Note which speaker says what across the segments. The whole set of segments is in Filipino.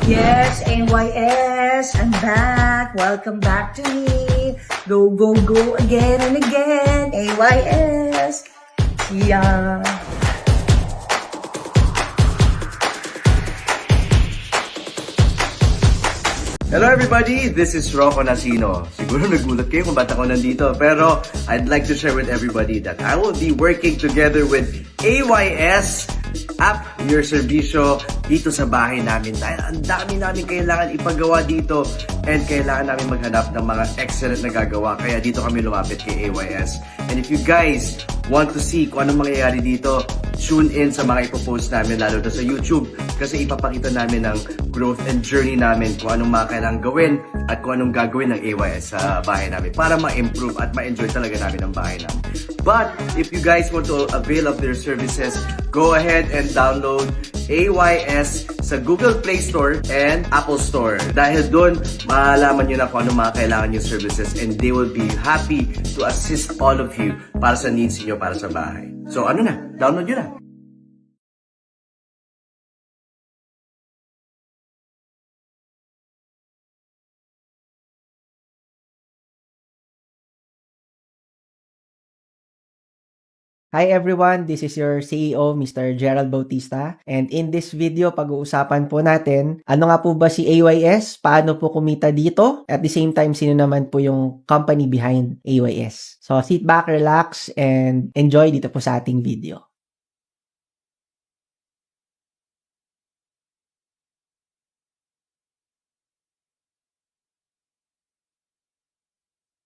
Speaker 1: Yes, AYS, I'm back. Welcome back to me. Go, go, go again and again. AYS. Yeah.
Speaker 2: Hello everybody, this is Rocco Nasino. Siguro nagulat kayo kung ba't ako nandito, pero I'd like to share with everybody that I will be working together with AYS App Your Servicio dito sa bahay namin dahil ang dami namin kailangan ipagawa dito and kailangan namin maghanap ng mga excellent na gagawa, kaya dito kami lumapit kay AYS. And if you guys want to see kung anong mangyayari dito, tune in sa mga ipopost namin lalo na sa YouTube kasi ipapakita namin ang growth and journey namin kung anong mga kailangang gawin at kung anong gagawin ng AYS sa bahay namin para ma-improve at ma-enjoy talaga namin ang bahay namin. But if you guys want to avail of their services, go ahead and download AYS sa Google Play Store and Apple Store. Dahil doon, malalaman nyo na kung anong mga kailangan yung services and they will be happy to assist all of you para sa needs niyo para sa bahay. So ano na, download nyo na.
Speaker 3: Hi everyone, this is your CEO, Mr. Gerald Bautista. And in this video, pag-uusapan po natin, ano nga po ba si AYS? Paano po kumita dito? At the same time, sino naman po yung company behind AYS? So sit back, relax, and enjoy dito po sa ating video.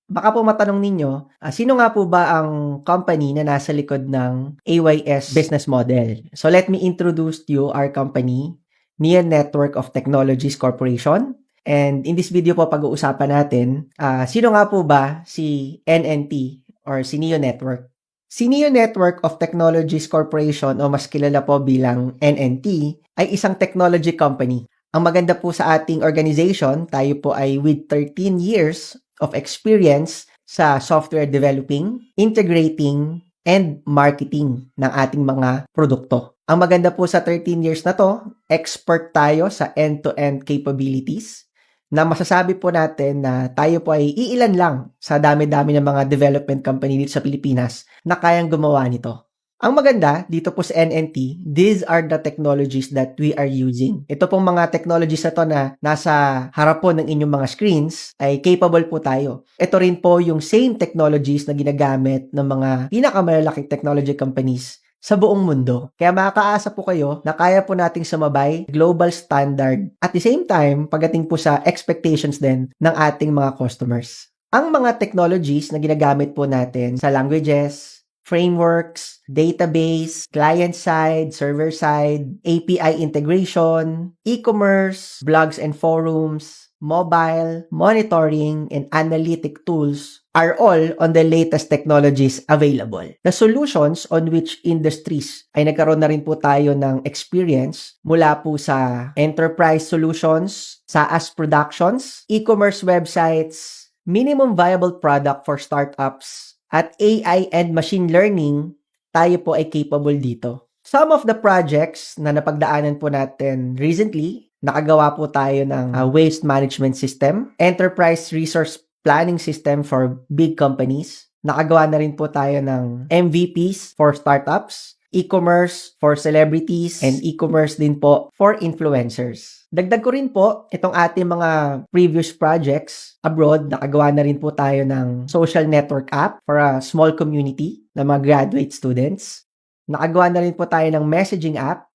Speaker 3: Baka po matanong ninyo, sino nga po ba ang company na nasa likod ng AYS business model? So let me introduce to you our company, Neon Network of Technologies Corporation. And in this video po pag-uusapan natin, sino nga po ba si NNT or si Neon Network? Si Neon Network of Technologies Corporation o mas kilala po bilang NNT ay isang technology company. Ang maganda po sa ating organization, tayo po ay with 13 years of experience sa software developing, integrating, and marketing ng ating mga produkto. Ang maganda po sa 13 years na to, expert tayo sa end-to-end capabilities na masasabi po natin na tayo po ay iilan lang sa dami-dami ng mga development company dito sa Pilipinas na kayang gumawa nito. Ang maganda dito po sa NNT, these are the technologies that we are using. Ito pong mga technologies na to na nasa harap po ng inyong mga screens ay capable po tayo. Ito rin po yung same technologies na ginagamit ng mga pinakamalalaking technology companies sa buong mundo. Kaya makakaasa po kayo na kaya po nating sumabay global standard at the same time pagdating po sa expectations din ng ating mga customers. Ang mga technologies na ginagamit po natin sa languages, frameworks, database, client-side, server-side, API integration, e-commerce, blogs and forums, mobile, monitoring, and analytic tools are all on the latest technologies available. The solutions on which industries ay nagkaroon na rin po tayo ng experience mula po sa enterprise solutions, SaaS productions, e-commerce websites, minimum viable product for startups, at AI and machine learning, tayo po ay capable dito. Some of the projects na napagdaanan po natin recently, nakagawa po tayo ng waste management system, enterprise resource planning system for big companies. Nakagawa na rin po tayo ng MVPs for startups, e-commerce for celebrities, and e-commerce din po for influencers. Dagdag ko rin po, itong ating mga previous projects abroad, nakagawa na rin po tayo ng social network app for a small community ng mga graduate students. Nakagawa na rin po tayo ng messaging app.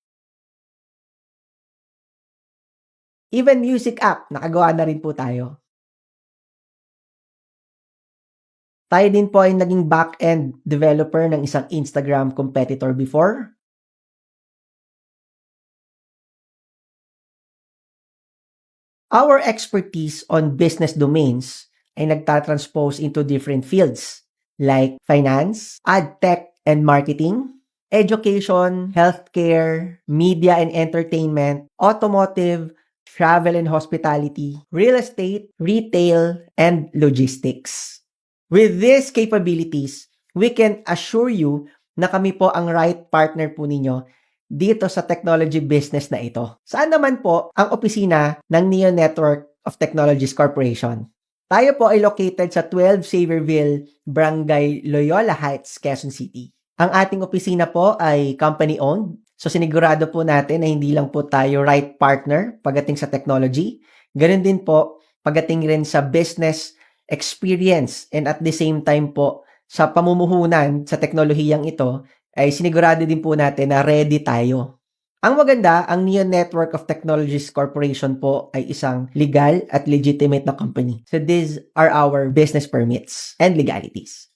Speaker 3: Even music app, nakagawa na rin po tayo. Tayo din po ay naging back-end developer ng isang Instagram competitor before. Our expertise on business domains ay nagtatranspose into different fields like finance, ad tech and marketing, education, healthcare, media and entertainment, automotive, travel and hospitality, real estate, retail, and logistics. With these capabilities, we can assure you na kami po ang right partner po ninyo dito sa technology business na ito. Saan naman po ang opisina ng Neo Network of Technologies Corporation? Tayo po ay located sa 12 Saverville, Barangay Loyola Heights, Quezon City. Ang ating opisina po ay company-owned. So sinigurado po natin na hindi lang po tayo right partner pagdating sa technology. Ganun din po pagdating rin sa business experience and at the same time po sa pamumuhunan sa teknolohiyang ito ay sinigurado din po natin na ready tayo. Ang maganda, ang Neo Network of Technologies Corporation po ay isang legal at legitimate na company. So these are our business permits and legalities.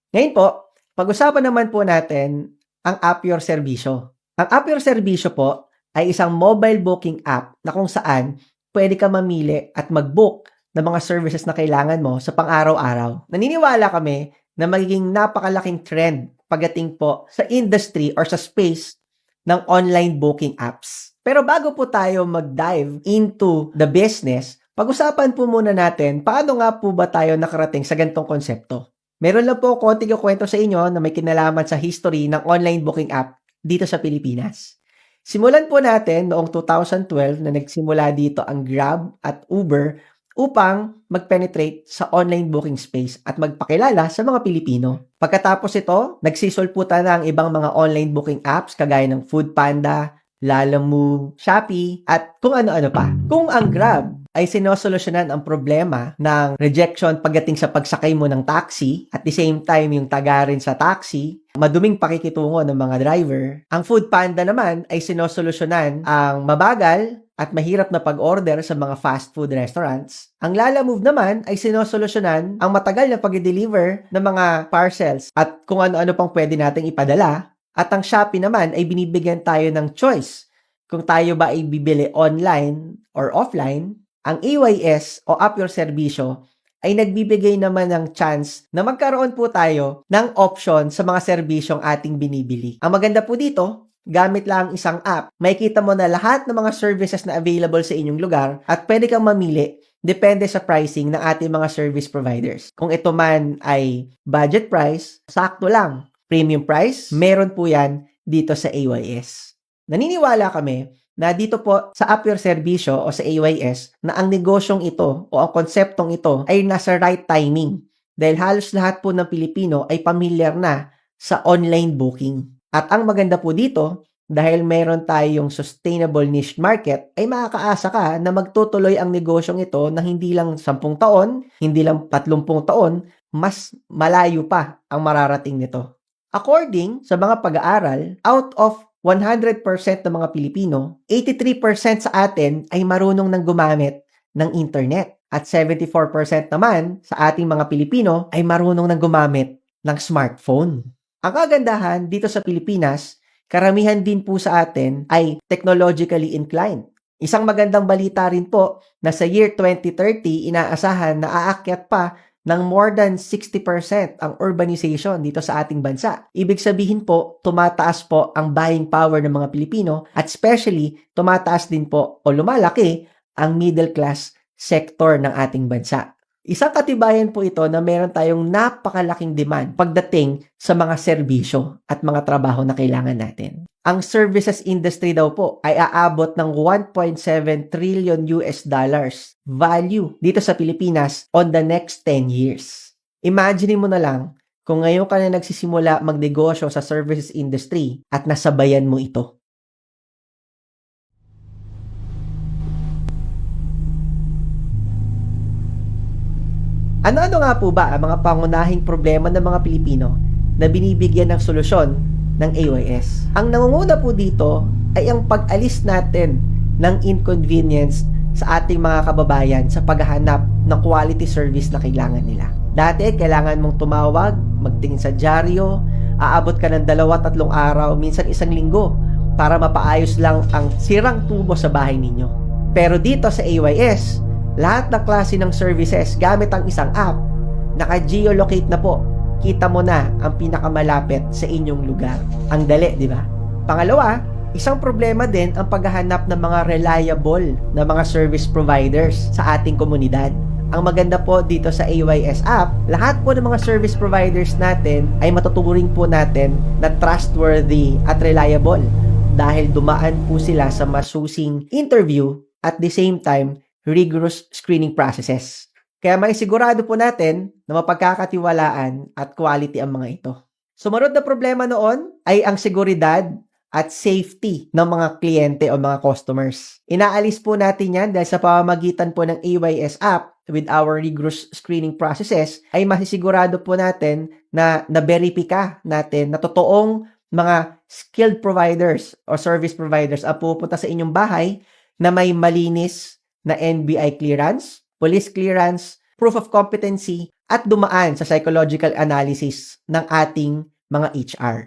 Speaker 3: Ngayon po, pag-usapan naman po natin ang App Your Serbisyo. Ang App Your Serbisyo po ay isang mobile booking app na kung saan pwede ka mamili at mag-book ng mga services na kailangan mo sa pang-araw-araw. Naniniwala kami na magiging napakalaking trend pagdating po sa industry or sa space ng online booking apps. Pero bago po tayo mag-dive into the business, pag-usapan po muna natin paano nga po ba tayo nakarating sa ganitong konsepto. Meron lang po konting kwento sa inyo na may kinalaman sa history ng online booking app dito sa Pilipinas. Simulan po natin noong 2012 na nagsimula dito ang Grab at Uber upang mag-penetrate sa online booking space at magpakilala sa mga Pilipino. Pagkatapos ito, nagsisulputan na ang ibang mga online booking apps kagaya ng Foodpanda, Lalamove, Shopee, at kung ano-ano pa. Kung ang Grab ay sinosolusyonan ang problema ng rejection pagdating sa pagsakay mo ng taxi, at the same time yung tagarin sa taxi, maduming pakikitungo ng mga driver, ang Foodpanda naman ay sinosolusyonan ang mabagal at mahirap na pag-order sa mga fast food restaurants. Ang Lalamove naman ay sinosolusyonan ang matagal na pag-deliver ng mga parcels at kung ano-ano pang pwede nating ipadala. At ang Shopee naman ay binibigyan tayo ng choice kung tayo ba ay bibili online or offline. Ang AYS o App Your Serbisyo ay nagbibigay naman ng chance na magkaroon po tayo ng option sa mga serbisyong ating binibili. Ang maganda po dito, gamit lang isang app, makikita mo na lahat ng mga services na available sa inyong lugar at pwede kang mamili depende sa pricing ng ating mga service providers. Kung ito man ay budget price, sakto lang. Premium price, meron po yan dito sa AYS. Naniniwala kami na dito po sa App Your Serbisyo o sa AYS na ang negosyong ito o ang konseptong ito ay nasa right timing dahil halos lahat po ng Pilipino ay pamilyar na sa online booking. At ang maganda po dito, dahil meron tayong sustainable niche market, ay makakaasa ka na magtutuloy ang negosyong ito na hindi lang 10 taon, hindi lang 30 taon, mas malayo pa ang mararating nito. According sa mga pag-aaral, out of 100% ng mga Pilipino, 83% sa atin ay marunong nang gumamit ng internet. At 74% naman sa ating mga Pilipino ay marunong nang gumamit ng smartphone. Ang kagandahan dito sa Pilipinas, karamihan din po sa atin ay technologically inclined. Isang magandang balita rin po na sa year 2030, inaasahan na aakyat pa ng more than 60% ang urbanization dito sa ating bansa. Ibig sabihin po, tumataas po ang buying power ng mga Pilipino at especially tumataas din po o lumalaki ang middle class sector ng ating bansa. Isang katibayan po ito na meron tayong napakalaking demand pagdating sa mga serbisyo at mga trabaho na kailangan natin. Ang services industry daw po ay aabot ng 1.7 trillion US dollars value dito sa Pilipinas on the next 10 years. Imagine mo na lang kung ngayon ka na nagsisimula magnegosyo sa services industry at nasabayan mo ito. Ano-ano nga po ba ang mga pangunahing problema ng mga Pilipino na binibigyan ng solusyon ng AYS? Ang nangunguna po dito ay ang pag-alis natin ng inconvenience sa ating mga kababayan sa paghahanap ng quality service na kailangan nila. Dati, kailangan mong tumawag, magtingin sa dyaryo, aabot ka ng 2-3 araw, minsan 1 linggo para mapaayos lang ang sirang tubo sa bahay ninyo. Pero dito sa AYS, lahat ng klase ng services gamit ang isang app, naka-geolocate na po. Kita mo na ang pinakamalapit sa inyong lugar. Ang dali, di ba? Pangalawa, isang problema din ang paghahanap ng mga reliable na mga service providers sa ating komunidad. Ang maganda po dito sa AYS app, lahat po ng mga service providers natin ay matuturing po natin na trustworthy at reliable dahil dumaan po sila sa masusing interview at the same time, rigorous screening processes. Kaya may sigurado po natin na mapagkakatiwalaan at quality ang mga ito. Sumunod na problema noon ay ang seguridad at safety ng mga kliyente o mga customers. Inaalis po natin yan dahil sa pamamagitan po ng AYS app with our rigorous screening processes ay masisigurado po natin na na-verify natin na totoong mga skilled providers o service providers ang pupunta sa inyong bahay na may malinis na NBI clearance, police clearance, proof of competency, at dumaan sa psychological analysis ng ating mga HR.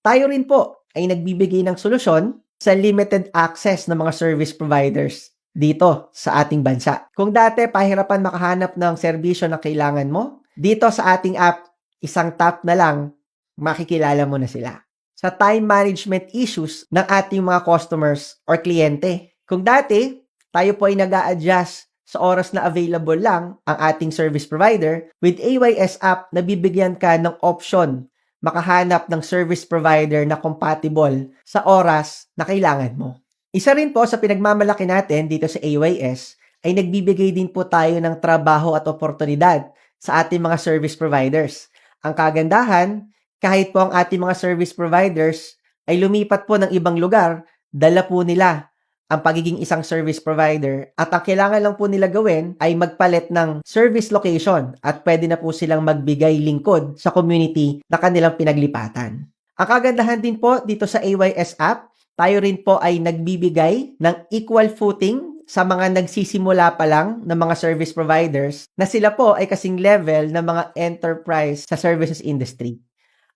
Speaker 3: Tayo rin po ay nagbibigay ng solusyon sa limited access ng mga service providers dito sa ating bansa. Kung dati pahirapan makahanap ng serbisyo na kailangan mo, dito sa ating app, isang tap na lang, makikilala mo na sila. Sa time management issues ng ating mga customers or kliyente. Kung dati, tayo po ay nag-a-adjust sa oras na available lang ang ating service provider, with AYS app, nabibigyan ka ng option makahanap ng service provider na compatible sa oras na kailangan mo. Isa rin po sa pinagmamalaki natin dito sa AYS ay nagbibigay din po tayo ng trabaho at oportunidad sa ating mga service providers. Ang kagandahan, kahit po ang ating mga service providers ay lumipat po ng ibang lugar, dala po nila ang pagiging isang service provider at ang kailangan lang po nila gawin ay magpalit ng service location at pwede na po silang magbigay lingkod sa community na kanilang pinaglipatan. Ang kagandahan din po dito sa AYS app, tayo rin po ay nagbibigay ng equal footing sa mga nagsisimula pa lang ng mga service providers na sila po ay kasing level ng mga enterprise sa services industry.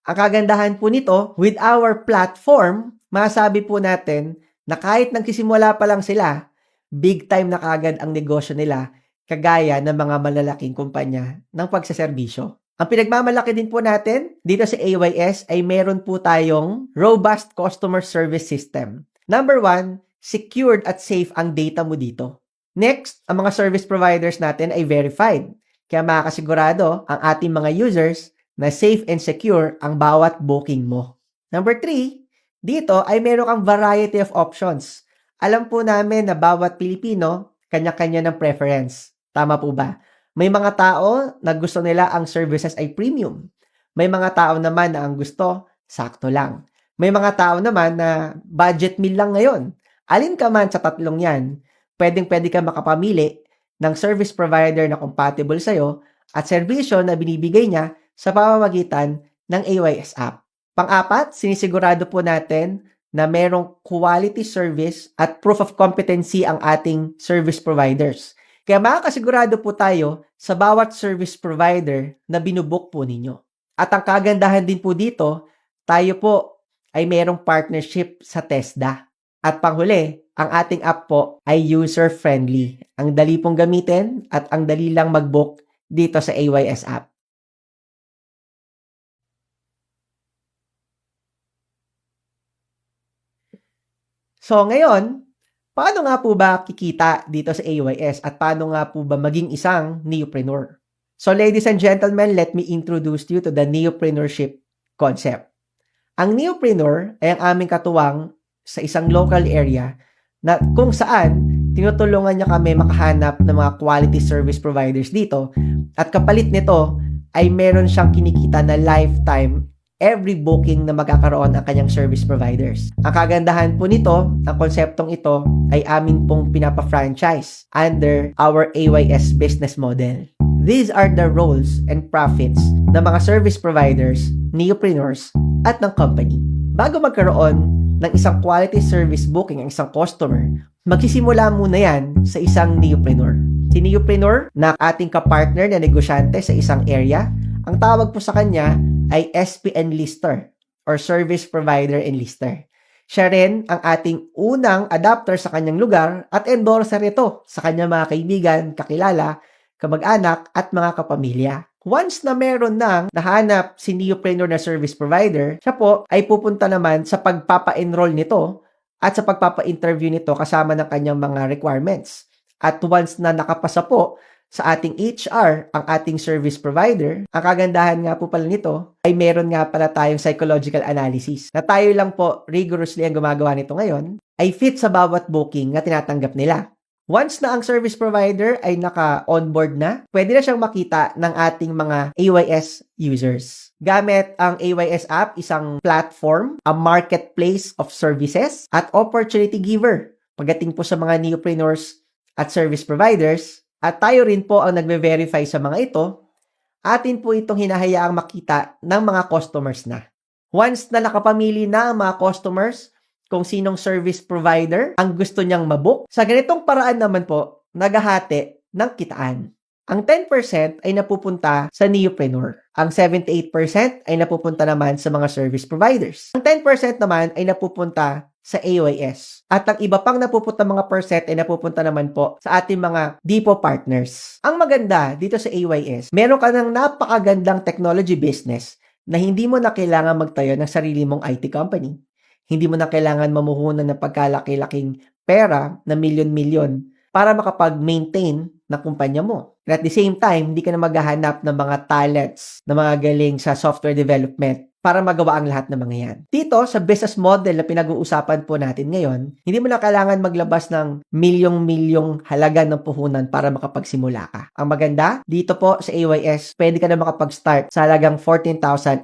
Speaker 3: Ang kagandahan po nito, with our platform, masabi po natin na kahit nagsisimula pa lang sila, big time na kagad ang negosyo nila, kagaya ng mga malalaking kumpanya ng pagsaserbisyo. Ang pinagmamalaki din po natin dito sa AYS ay meron po tayong robust customer service system. Number 1, secured at safe ang data mo dito. Next, ang mga service providers natin ay verified. Kaya makakasigurado ang ating mga users na safe and secure ang bawat booking mo. Number 3, dito ay meron kang variety of options. Alam po namin na bawat Pilipino, kanya-kanya ng preference. Tama po ba? May mga tao na gusto nila ang services ay premium. May mga tao naman na ang gusto, sakto lang. May mga tao naman na budget meal lang ngayon. Alin ka man sa tatlong yan, pwedeng-pwede ka makapamili ng service provider na compatible sa'yo at serbisyo na binibigay niya sa pamamagitan ng AYS app. Pang-apat, sinisigurado po natin na merong quality service at proof of competency ang ating service providers. Kaya makakasigurado po tayo sa bawat service provider na binubook po ninyo. At ang kagandahan din po dito, tayo po ay merong partnership sa TESDA. At panghuli, ang ating app po ay user-friendly. Ang dali pong gamitin at ang dali lang mag-book dito sa AYS app. So ngayon, paano nga po ba kikita dito sa AYS at paano nga po ba maging isang neopreneur? So ladies and gentlemen, let me introduce you to the neopreneurship concept. Ang neopreneur ay ang aming katuwang sa isang local area na kung saan tinutulungan niya kami makahanap ng mga quality service providers dito at kapalit nito ay meron siyang kinikita na lifetime every booking na magkakaroon ang kanyang service providers. Ang kagandahan po nito, ang konseptong ito ay amin pong pinapa-franchise under our AYS business model. These are the roles and profits ng mga service providers, neopreneurs, at ng company. Bago magkaroon ng isang quality service booking ang isang customer, magsisimula muna yan sa isang neopreneur. Si neopreneur na ating kapartner na negosyante sa isang area, ang tawag po sa kanya ay SPN lister or service provider enlister. Siya rin ang ating unang adapter sa kanyang lugar at endorser ito sa kanyang mga kaibigan, kakilala, kamag-anak at mga kapamilya. Once na meron nang nahanap si Neopreneur na service provider, siya po ay pupunta naman sa pagpapa-enroll nito at sa pagpapa-interview nito kasama ng kanyang mga requirements. At once na nakapasa po sa ating HR ang ating service provider, ang kagandahan nga po pala nito ay meron nga pala tayong psychological analysis na tayo lang po rigorously ang gumagawa nito ngayon ay fit sa bawat booking na tinatanggap nila. Once na ang service provider ay naka-onboard na, pwede na siyang makita ng ating mga AYS users. Gamit ang AYS app, isang platform, a marketplace of services, at opportunity giver. Pagdating po sa mga neopreneurs at service providers, at tayo rin po ang nagbe-verify sa mga ito, atin po itong hinahayaang makita ng mga customers na. Once na nakapamili na ang mga customers, kung sinong service provider ang gusto niyang mabook. Sa ganitong paraan naman po, naghahati ng kitaan. Ang 10% ay napupunta sa neopreneur. Ang 78% ay napupunta naman sa mga service providers. Ang 10% naman ay napupunta sa AYS. At ang iba pang napupunta mga percent ay napupunta naman po sa ating mga depot partners. Ang maganda dito sa AYS, meron ka ng napakagandang technology business na hindi mo na kailangan magtayo ng sarili mong IT company. Hindi mo na kailangan mamuhunan ng pagkalaki-laking pera na milyon-milyon para makapag-maintain ng kumpanya mo. And at the same time, hindi ka na maghahanap ng mga talents na mga galing sa software development para magawa ang lahat ng mga yan. Dito, sa business model na pinag-uusapan po natin ngayon, hindi mo na kailangan maglabas ng milyong-milyong halaga ng puhunan para makapagsimula ka. Ang maganda, dito po sa AYS, pwede ka na makapag-start sa halagang 14,888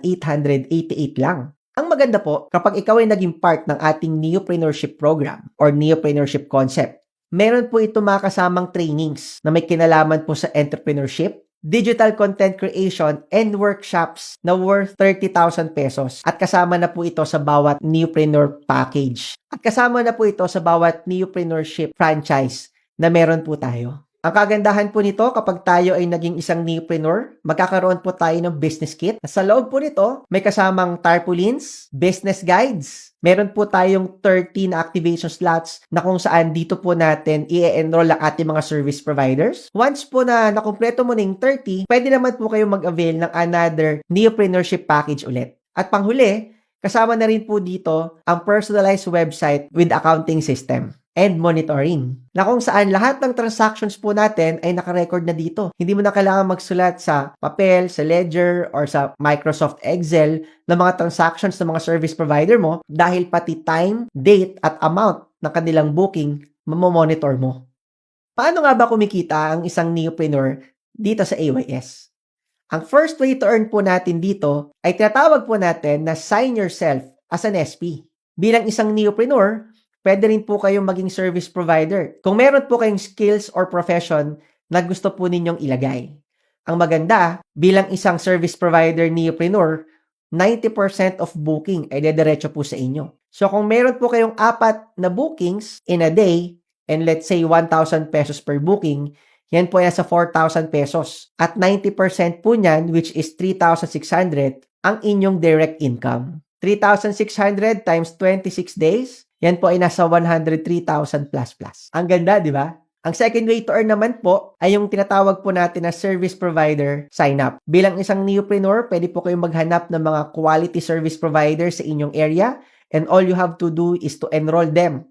Speaker 3: lang. Ang maganda po, kapag ikaw ay naging part ng ating Neopreneurship Program or Neopreneurship Concept, meron po ito mga kasamang trainings na may kinalaman po sa entrepreneurship, digital content creation, and workshops na worth 30,000 pesos. At kasama na po ito sa bawat Neopreneur package. At kasama na po ito sa bawat Neopreneurship franchise na meron po tayo. Ang kagandahan po nito, kapag tayo ay naging isang neopreneur, magkakaroon po tayo ng business kit. Sa loob po nito, may kasamang tarpaulins, business guides. Meron po tayong 30 na activation slots na kung saan dito po natin i-enroll ang ating mga service providers. Once po na nakumpleto mo ng 30, pwede naman po kayong mag-avail ng another neopreneurship package ulit. At panghuli, kasama na rin po dito ang personalized website with accounting system and monitoring, na kung saan lahat ng transactions po natin ay nakarecord na dito. Hindi mo na kailangan magsulat sa papel, sa ledger, or sa Microsoft Excel ng mga transactions ng mga service provider mo dahil pati time, date, at amount ng kanilang booking mamomonitor mo. Paano nga ba kumikita ang isang neopreneur dito sa AYS? Ang first way to earn po natin dito ay tinatawag po natin na sign yourself as an SP. Bilang isang neopreneur, pwede rin po kayong maging service provider kung meron po kayong skills or profession na gusto po ninyong ilagay. Ang maganda, bilang isang service provider neopreneur, 90% of booking ay dediretso po sa inyo. So kung meron po kayong 4 na bookings in a day, and let's say 1,000 pesos per booking, yan po ay nasa 4,000 pesos. At 90% po niyan, which is 3,600, ang inyong direct income. 3,600 times 26 days, yan po ay nasa 103,000 plus. Ang ganda, di ba? Ang second way to earn naman po ay yung tinatawag po natin na service provider sign-up. Bilang isang neopreneur, pwede po kayong maghanap ng mga quality service providers sa inyong area, and all you have to do is to enroll them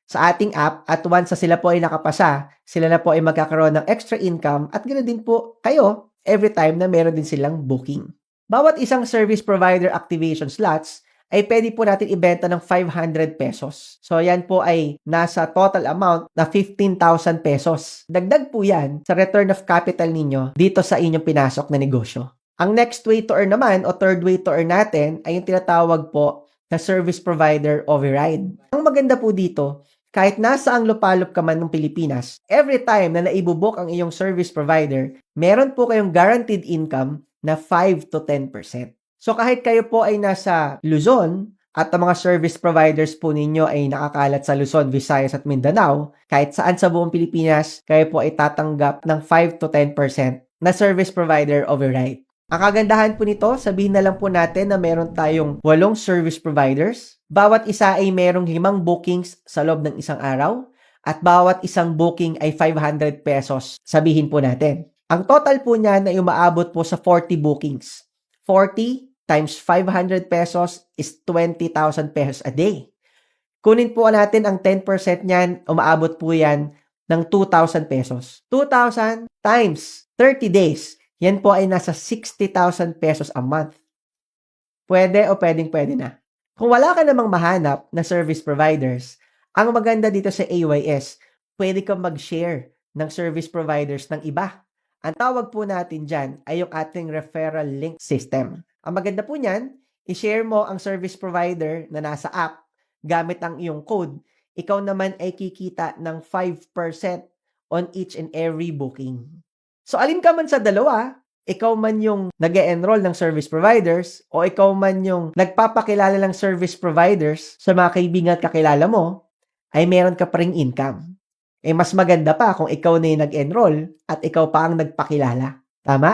Speaker 3: sa ating app, at once na sila po ay nakapasa, sila na po ay magkakaroon ng extra income, at ganoon din po kayo every time na meron din silang booking. Bawat isang service provider activation slots ay pwede po natin ibenta ng 500 pesos. So, yan po ay nasa total amount na 15,000 pesos. Dagdag po yan sa return of capital ninyo dito sa inyong pinasok na negosyo. Ang next way to earn naman, o third way to earn natin, ay yung tinatawag po na service provider override. Ang maganda po dito, kahit nasa ang lupalop ka man ng Pilipinas, every time na naibubok ang iyong service provider, meron po kayong guaranteed income na 5 to 10%. So kahit kayo po ay nasa Luzon at ang mga service providers po ninyo ay nakakalat sa Luzon, Visayas at Mindanao, kahit saan sa buong Pilipinas, kayo po ay tatanggap ng 5 to 10% na service provider override. Ang kagandahan po nito, sabihin na lang po natin na meron tayong 8 service providers. Bawat isa ay merong 5 bookings sa loob ng isang araw at bawat isang booking ay 500 pesos, sabihin po natin. Ang total po niyan ay umaabot po sa 40 bookings. 40 times 500 pesos is 20,000 pesos a day. Kunin po natin ang 10% niyan, umaabot po yan ng 2,000 pesos. 2,000 times 30 days, yan po ay nasa 60,000 pesos a month. Pwede o pwedeng-pwede na. Kung wala ka namang mahanap na service providers, ang maganda dito sa AYS, pwede kang mag-share ng service providers ng iba. Ang tawag po natin dyan ay yung ating referral link system. Ang maganda po niyan, i-share mo ang service provider na nasa app gamit ang iyong code. Ikaw naman ay kikita ng 5% on each and every booking. So alin ka man sa dalawa, ikaw man yung nag-e-enroll ng service providers o ikaw man yung nagpapakilala ng service providers sa mga kaibigan at kakilala mo, ay meron ka pa ring income. Eh mas maganda pa kung ikaw na yung nag-enroll at ikaw pa ang nagpakilala. Tama?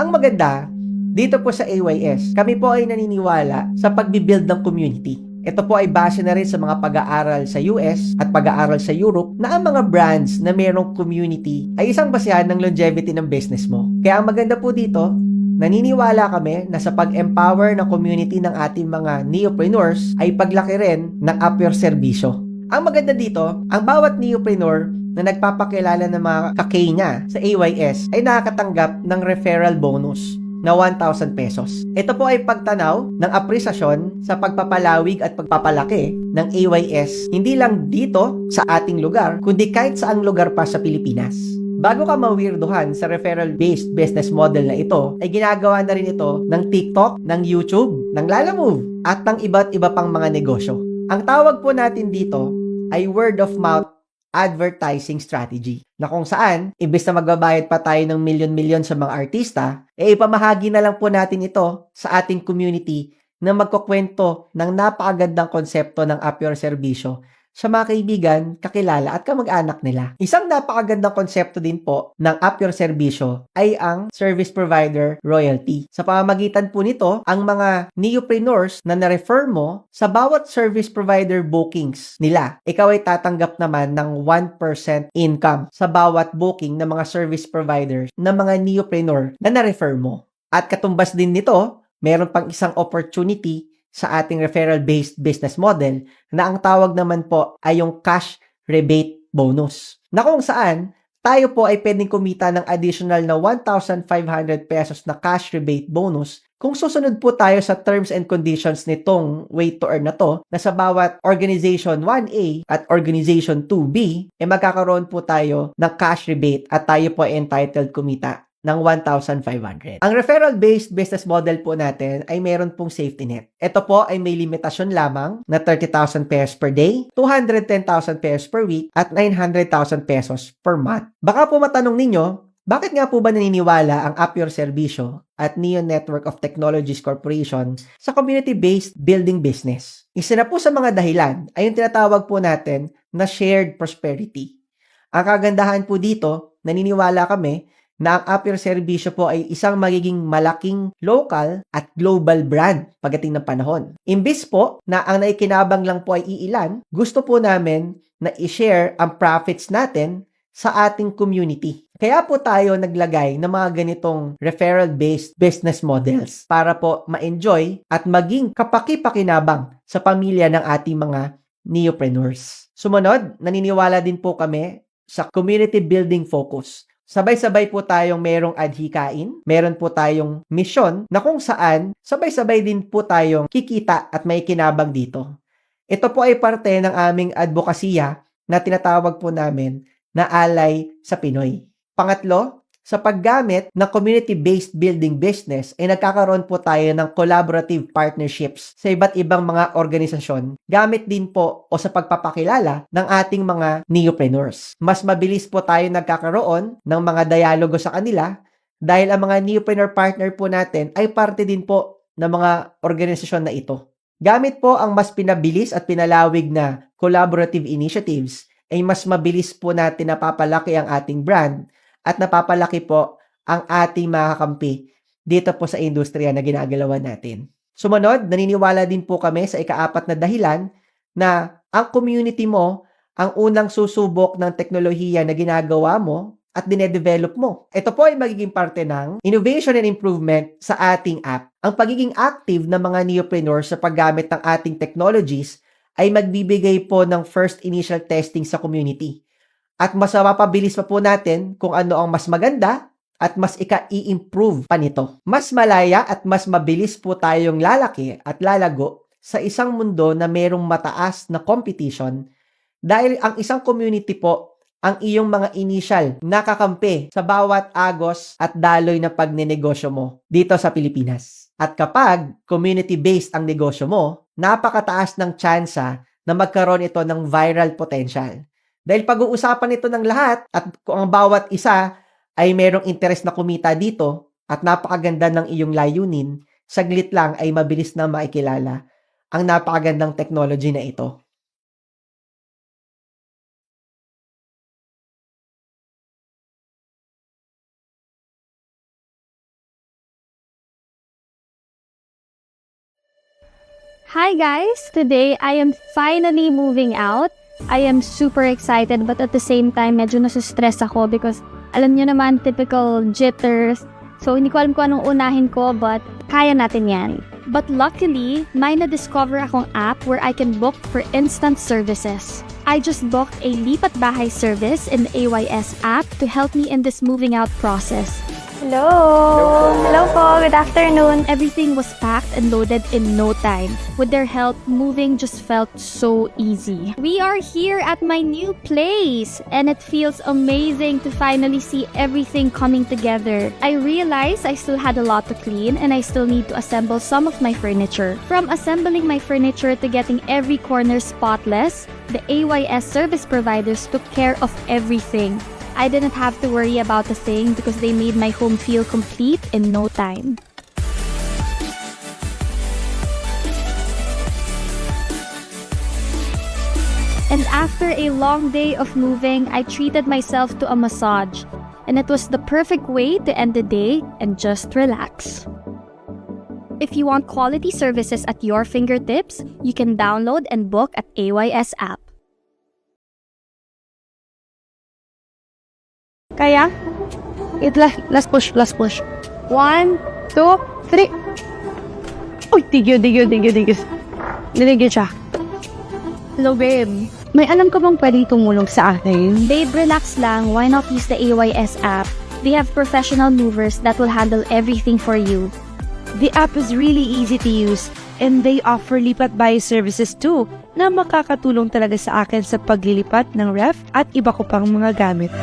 Speaker 3: Ang maganda, dito po sa AYS, kami po ay naniniwala sa pagbibuild ng community. Ito po ay base na rin sa mga pag-aaral sa US at pag-aaral sa Europe na ang mga brands na mayroong community ay isang basehan ng longevity ng business mo. Kaya ang maganda po dito, naniniwala kami na sa pag-empower ng community ng ating mga neopreneurs ay paglaki rin ng Up Your serbisyo. Ang maganda dito, ang bawat neopreneur na nagpapakilala ng mga kakay niya sa AYS ay nakakatanggap ng referral bonus na 1,000 pesos. Ito po ay pagtanaw ng apresasyon sa pagpapalawig at pagpapalaki ng AYS hindi lang dito sa ating lugar, kundi kahit saang lugar pa sa Pilipinas. Bago ka mawirduhan sa referral-based business model na ito, ay ginagawa na rin ito ng TikTok, ng YouTube, ng Lalamove, at ng iba't iba pang mga negosyo. Ang tawag po natin dito ay word of mouth advertising strategy, na kung saan, imbes na magbabayad pa tayo ng milyon-milyon sa mga artista, ipamahagi na lang po natin ito sa ating community na magkukwento ng napakagandang konsepto ng Up Your serbisyo sa mga kaibigan, kakilala at kamag-anak nila. Isang napakagandang konsepto din po ng Up Your serbisyo ay ang service provider royalty. Sa pamamagitan po nito, ang mga neopreneurs na na-refer mo sa bawat service provider bookings nila, ikaw ay tatanggap naman ng 1% income sa bawat booking ng mga service providers ng mga neopreneur na na-refer mo. At katumbas din nito, meron pang isang opportunity sa ating referral-based business model na ang tawag naman po ay yung cash rebate bonus. Na kung saan, tayo po ay pwedeng kumita ng additional na 1,500 pesos na cash rebate bonus kung susunod po tayo sa terms and conditions nitong way to earn na to, na sa bawat organization 1A at organization 2B, magkakaroon po tayo ng cash rebate at tayo po ay entitled kumita ng 1,500. Ang referral-based business model po natin ay meron pong safety net. Ito po ay may limitasyon lamang na 30,000 pesos per day, 210,000 pesos per week, at 900,000 pesos per month. Baka po matanong ninyo, bakit nga po ba naniniwala ang Up Your serbisyo at Neo Network of Technologies Corporation sa community-based building business? Isa na po sa mga dahilan ay yung tinatawag po natin na shared prosperity. Ang kagandahan po dito, naniniwala kami na ang Up Your serbisyo po ay isang magiging malaking local at global brand pagdating ng panahon. Imbis po na ang naikinabang lang po ay iilan, gusto po namin na i-share ang profits natin sa ating community. Kaya po tayo naglagay ng mga ganitong referral-based business models para po ma-enjoy at maging kapaki-pakinabang sa pamilya ng ating mga neopreneurs. Sumunod, naniniwala din po kami sa community building focus. Sabay-sabay po tayong merong adhikain, meron po tayong misyon na kung saan sabay-sabay din po tayong kikita at may kinabang dito. Ito po ay parte ng aming advokasya na tinatawag po namin na Alay sa Pinoy. Pangatlo, sa paggamit ng community-based building business ay nagkakaroon po tayo ng collaborative partnerships sa iba't ibang mga organisasyon gamit din po o sa pagpapakilala ng ating mga neopreneurs. Mas mabilis po tayo nagkakaroon ng mga dialogo sa kanila dahil ang mga neopreneur partner po natin ay parte din po ng mga organisasyon na ito. Gamit po ang mas pinabilis at pinalawig na collaborative initiatives, ay mas mabilis po natin napapalaki ang ating brand at napapalaki po ang ating mga kakampi dito po sa industriya na ginagalawan natin. Sumunod, naniniwala din po kami sa ika-4 na dahilan na ang community mo ang unang susubok ng teknolohiya na ginagawa mo at dinedevelop mo. Ito po ay magiging parte ng innovation and improvement sa ating app. Ang pagiging active ng mga neopreneurs sa paggamit ng ating technologies ay magbibigay po ng first initial testing sa community. At mas mapapabilis pa po natin kung ano ang mas maganda at mas i-improve pa nito. Mas malaya at mas mabilis po tayong lalaki at lalago sa isang mundo na mayroong mataas na competition dahil ang isang community po ang iyong mga initial na kakampi sa bawat agos at daloy na pagnenegosyo mo dito sa Pilipinas. At kapag community-based ang negosyo mo, napakataas ng tsansa na magkaroon ito ng viral potential. Dahil pag-uusapan ito ng lahat at kung ang bawat isa ay merong interest na kumita dito at napakaganda ng iyong layunin, saglit lang ay mabilis na maikilala ang napakagandang technology na ito.
Speaker 4: Hi guys! Today, I am finally moving out. I am super excited but at the same time, medyo nasustress ako because alam nyo naman, typical jitters. So, hindi ko alam kung anong unahin ko but kaya natin yan. But luckily, may na-discover akong app where I can book for instant services. I just booked a Lipat Bahay service in the AYS app to help me in this moving out process.
Speaker 5: Hello! Hello po, good afternoon.
Speaker 4: Everything was packed and loaded in no time. With their help, moving just felt so easy. We are here at my new place and it feels amazing to finally see everything coming together. I realized I still had a lot to clean and I still need to assemble some of my furniture. From assembling my furniture to getting every corner spotless, the AYS service providers took care of everything. I didn't have to worry about a thing because they made my home feel complete in no time. And after a long day of moving, I treated myself to a massage. And it was the perfect way to end the day and just relax. If you want quality services at your fingertips, you can download and book at AYS app.
Speaker 5: Kaya? Last push. 1, 2, 3. Uy, tigil. Niligil siya.
Speaker 4: Hello, babe.
Speaker 5: May alam ka bang pwedeng tumulong sa akin?
Speaker 4: Babe, relax lang. Why not use the AYS app? They have professional movers that will handle everything for you.
Speaker 6: The app is really easy to use and they offer lipat bahay services too na makakatulong talaga sa akin sa paglilipat ng ref at iba ko pang mga gamit.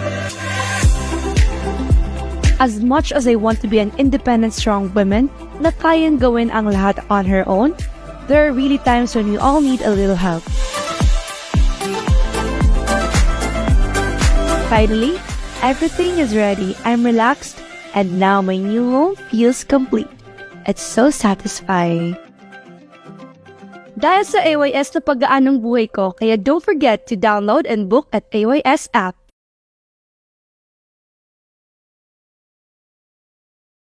Speaker 6: As much as I want to be an independent, strong woman na kayang gawin ang lahat on her own, there are really times when we all need a little help. Finally, everything is ready. I'm relaxed and now my new home feels complete. It's so satisfying. Dahil sa AYS na paggaan ng buhay ko, kaya don't forget to download and book at AYS app.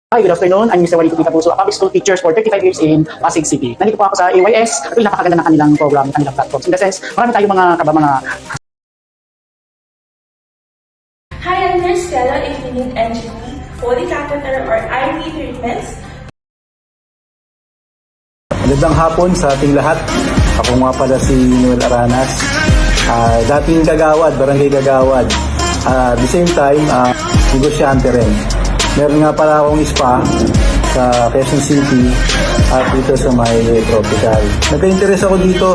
Speaker 7: Hi, good afternoon. I'm Mr. Walito Picapuso, a public school teacher for 35 years in Pasig City. Nandito po ako sa AYS. Ito'y napakaganda ng kanilang program, kanilang platforms. In the sense, marami tayong mga
Speaker 8: Hi, I'm Nurse Stella. If you need NGP, Foley catheter, or IV treatments,
Speaker 9: Magandang hapon sa ating lahat. Ako nga pala si Noel Aranas, dating kagawad, barangay kagawad. At the same time, negosyante rin. Meron nga pala akong spa sa Quezon City at dito sa may tropical. Nagka-interest ako dito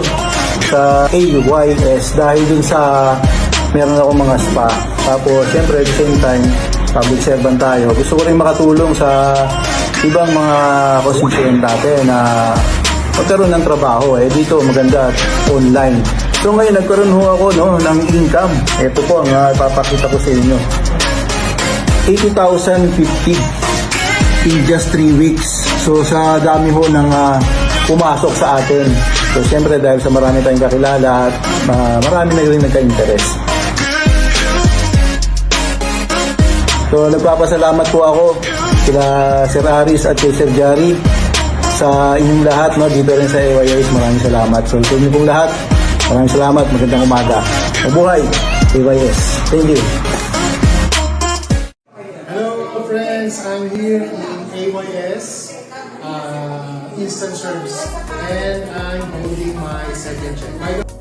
Speaker 9: sa AYS dahil dun sa meron akong mga spa. Tapos, syempre, at the same time, public servant tayo. Gusto ko rin makatulong sa ibang mga konstituyente na magkaroon ng trabaho. Dito, maganda online. So, ngayon, nagkaroon ho ako ng income. Ito po ang ipapakita ko sa inyo. 80,050 in just 3 weeks. So sa dami ho ng pumasok sa atin. So siyempre dahil sa marami tayong kakilala at marami na rin nagka-interest. So nagpapasalamat po ako kila Sir Aris at kay Sir Jari sa inyong lahat, no, dito rin sa AYS. Maraming salamat. So sa inyo pong lahat, maraming salamat. Magandang umaga. Mabuhay AYS. Thank you.
Speaker 10: Hello friends, I'm here in AYS Instant Service and I'm holding my second check.